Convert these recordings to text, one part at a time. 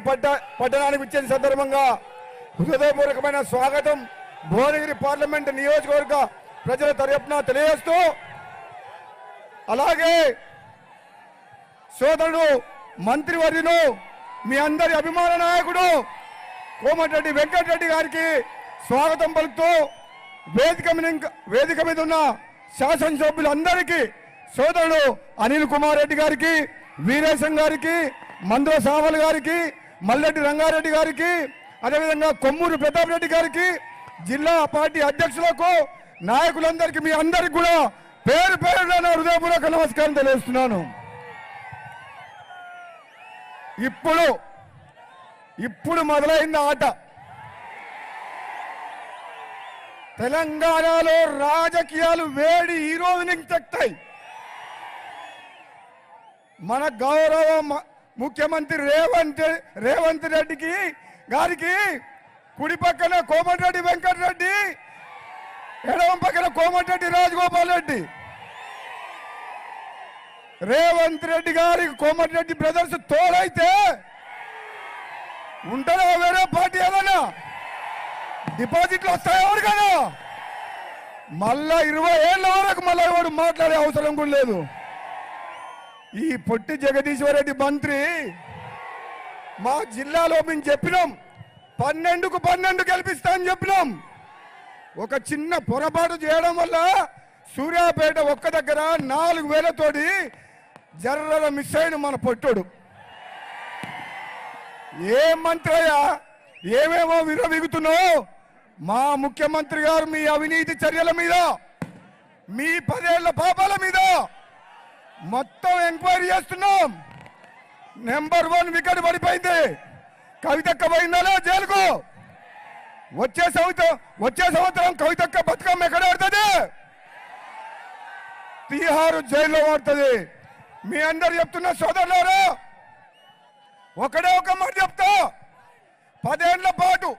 పట్టణానికి వచ్చిన సందర్భంగా హృదయపూర్వకమైన స్వాగతం భువనగిరి పార్లమెంట్ నియోజకవర్గ ప్రజల తరపున తెలియజేస్తూ, అలాగే సోదరుడు మంత్రివర్యులు మీ అందరి అభిమాన నాయకుడు కోమటిరెడ్డి వెంకటరెడ్డి గారికి స్వాగతం పలుకుతూ, వేదిక మీద ఉన్న శాసనసభ్యులందరికీ సోదరుడు అనిల్ కుమార్ రెడ్డి గారికి, వీరేశం గారికి, మందుల సావల్ గారికి, మల్లెడ్డి రంగారెడ్డి గారికి, అదేవిధంగా కొమ్మూరు ప్రతాప్ రెడ్డి గారికి, జిల్లా పార్టీ అధ్యక్షులకు, నాయకులందరికీ మీ అందరికి కూడా పేరు పేరున నా హృదయపూర్వక నమస్కారం తెలియజేస్తున్నాను. ఇప్పుడు మొదలైంది ఆట. తెలంగాణలో రాజకీయాలు వేడి ఈ రోజు నుంచి తెక్తాయి. మన గౌరవ ముఖ్యమంత్రి రేవంత్ రెడ్డి గారికి కుడి పక్కన కోమటిరెడ్డి వెంకటరెడ్డి, ఎడమ పక్కన కోమటిరెడ్డి రాజగోపాల్ రెడ్డి. రేవంత్ రెడ్డి గారికి కోమటిరెడ్డి బ్రదర్స్ తోడైతే ఉంటారా వేరే పార్టీ ఏదైనా డిపాజిట్లు వస్తాయి ఎవరికైనా? మళ్ళా 20 ఏళ్ళ వరకు మళ్ళా ఎవరు మాట్లాడే అవసరం కూడా లేదు. ఈ పొట్టి జగదీశ్వర్ రెడ్డి మంత్రి మా జిల్లాలో మేము చెప్పినాం 12కు 12 గెలిపిస్తా అని చెప్పినాం. ఒక చిన్న పొరపాటు చేయడం వల్ల సూర్యాపేట ఒక్క దగ్గర 4000 తోటి జర్రల మిస్ అయిన మన పొట్టుడు. ఏ మంత్రి అయ్యా, ఏమేమో విరవిగుతున్నావు? మా ముఖ్యమంత్రి గారు మీ అవినీతి చర్యల మీద, మీ 10 ఏళ్ల పాపాల మీద మొత్తం ఎంక్వైరీ చేస్తున్నాం. నెంబర్ 1 వికెట్ పడిపోయింది. కవితక్క పోయిందా జైలుకు? వచ్చే సంవత్సరం కవితక్క బతుకమ్మ ఎక్కడ ఆడుతుంది? తీహారు జైల్లో ఆడుతుంది. మీ అందరు చెప్తున్న సోదరులారా, ఒకడే ఒక మాట చెప్తా. 10 ఏళ్ల పాటు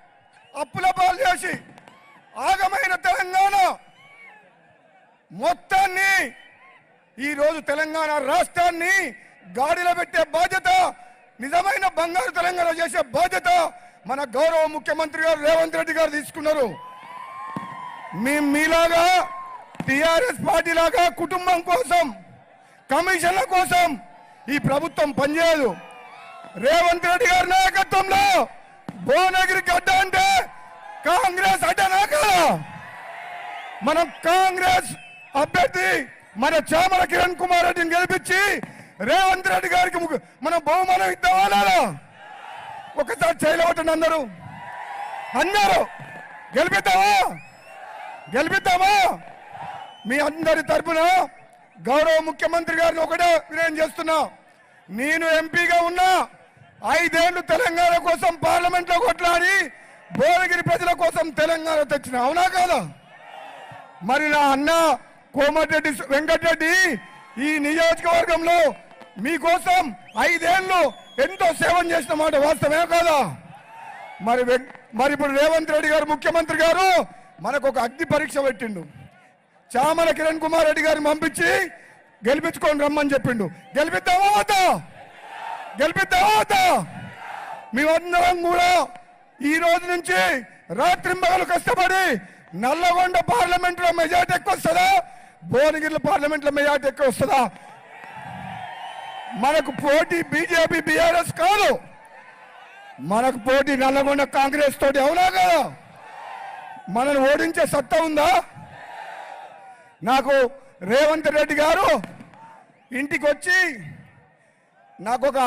అప్పుల పాలు చేసి ఆగమైన తెలంగాణ మొత్తాన్ని ఈరోజు తెలంగాణ రాష్ట్రాన్ని గాడిలో పెట్టే బాధ్యత, నిజమైన బంగారు తెలంగాణ చేసే బాధ్యత మన గౌరవ ముఖ్యమంత్రి గారు రేవంత్ రెడ్డి గారు తీసుకున్నారు. మీలాగా టిఆర్ఎస్ పార్టీ లాగా కుటుంబం కోసం, కమిషన్ల కోసం ఈ ప్రభుత్వం పనిచేయదు. రేవంత్ రెడ్డి గారి నాయకత్వంలో భువనగిరి గడ్డ అంటే కాంగ్రెస్ అడ్డనా కదా? మనం కాంగ్రెస్ అభ్యర్థి మన చామల కిరణ్ కుమార్ రెడ్డిని గెలిపించి రేవంత్ రెడ్డి గారికి మనం బహుమానం ఇద్దామా? ఒకసారి చేయలేవటండి అందరూ గెలిపిద్దామా? మీ అందరి తరపున గౌరవ ముఖ్యమంత్రి గారిని ఒకటే వినయం చేస్తున్నా. నేను ఎంపీగా ఉన్నా 5 ఏళ్లు తెలంగాణ కోసం పార్లమెంట్ లో కొట్లాడి భువనగిరి ప్రజల కోసం తెలంగాణ తెచ్చిన, అవునా కాదా? మరి నా అన్న కోమటిరెడ్డి వెంకటరెడ్డి ఈ నియోజకవర్గంలో మీకోసం 5 ఏళ్లు ఎంతో సేవం చేసిన మాట వాస్తవమే కాదా? మరి ఇప్పుడు రేవంత్ రెడ్డి గారు ముఖ్యమంత్రి గారు మనకు ఒక అగ్ని పరీక్ష పెట్టిండు. చామల కిరణ్ కుమార్ రెడ్డి గారిని పంపించి గెలిపించుకొని రమ్మని చెప్పిండు. గెలిపిద్దామా వద్దా? మేమందరం కూడా ఈ రోజు నుంచి రాత్రింబగలు కష్టపడి నల్లగొండ పార్లమెంట్ లో మెజార్టీ ఎక్కువ వస్తుందా, భువనగిరి పార్లమెంట్ లో మెజార్టీ ఎక్కువ వస్తుందా? మనకు పోటీ బీజేపీ బీఆర్ఎస్ కాదు, మనకు పోటీ నల్లగొండ కాంగ్రెస్ తోటి, అవునా కదా? మనల్ని ఓడించే సత్తా ఉందా? నాకు రేవంత్ రెడ్డి గారు ఇంటికి వచ్చి నాకు ఒక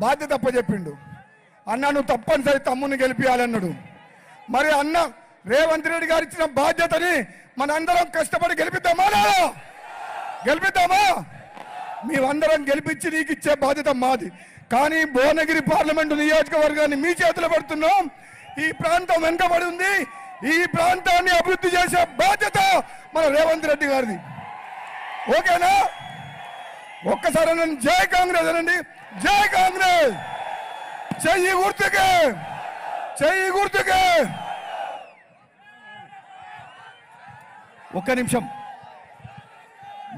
బాధ్యత అప్పచెప్పిండు. అన్న నువ్వు తప్పనిసరి తమ్ముని గెలిపించాలన్నాడు. మరి అన్న రేవంత్ రెడ్డి గారు ఇచ్చిన బాధ్యతని మనందరం కష్టపడి గెలిపిద్దామా? మేమందరం గెలిపించి నీకు ఇచ్చే బాధ్యత మాది. కానీ భువనగిరి పార్లమెంటు నియోజకవర్గాన్ని మీ చేతిలో పెడుతున్నాం. ఈ ప్రాంతం వెనుకబడి ఉంది. ఈ ప్రాంతాన్ని అభివృద్ధి చేసే బాధ్యత మన రేవంత్ రెడ్డి గారిది. ఓకేనా? ఒక్కసారి నన్ను జై కాంగ్రెస్ అనండి. జై కాంగ్రెస్. చెయ్యి గుర్తుకే. ఒక్క నిమిషం,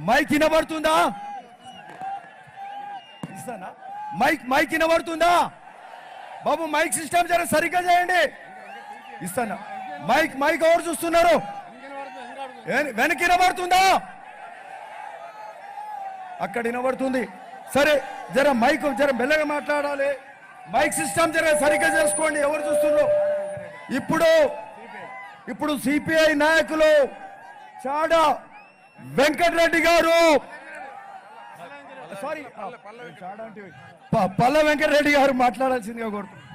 మైక్ వినబడుతుందా? మైక్ వినబడుతుందా? బాబు మైక్ సిస్టమ్ జర సరిగ్గా చేయండి. ఇస్తాను మైక్ ఎవరు చూస్తున్నారు? వెనక్కి వినబడుతుందా? అక్కడ వినబడుతుంది. సరే జర మైక్ జర మెల్లగా మాట్లాడాలి. మైక్ సిస్టమ్ జర సరిగ్గా చేసుకోండి. ఎవరు చూస్తున్నారు? ఇప్పుడు సిపిఐ నాయకులు చాడా వెంకటరెడ్డి గారు, సారీ పల్ల వెంకటరెడ్డి గారు మాట్లాడాల్సిందిగా కోరుతున్నాను.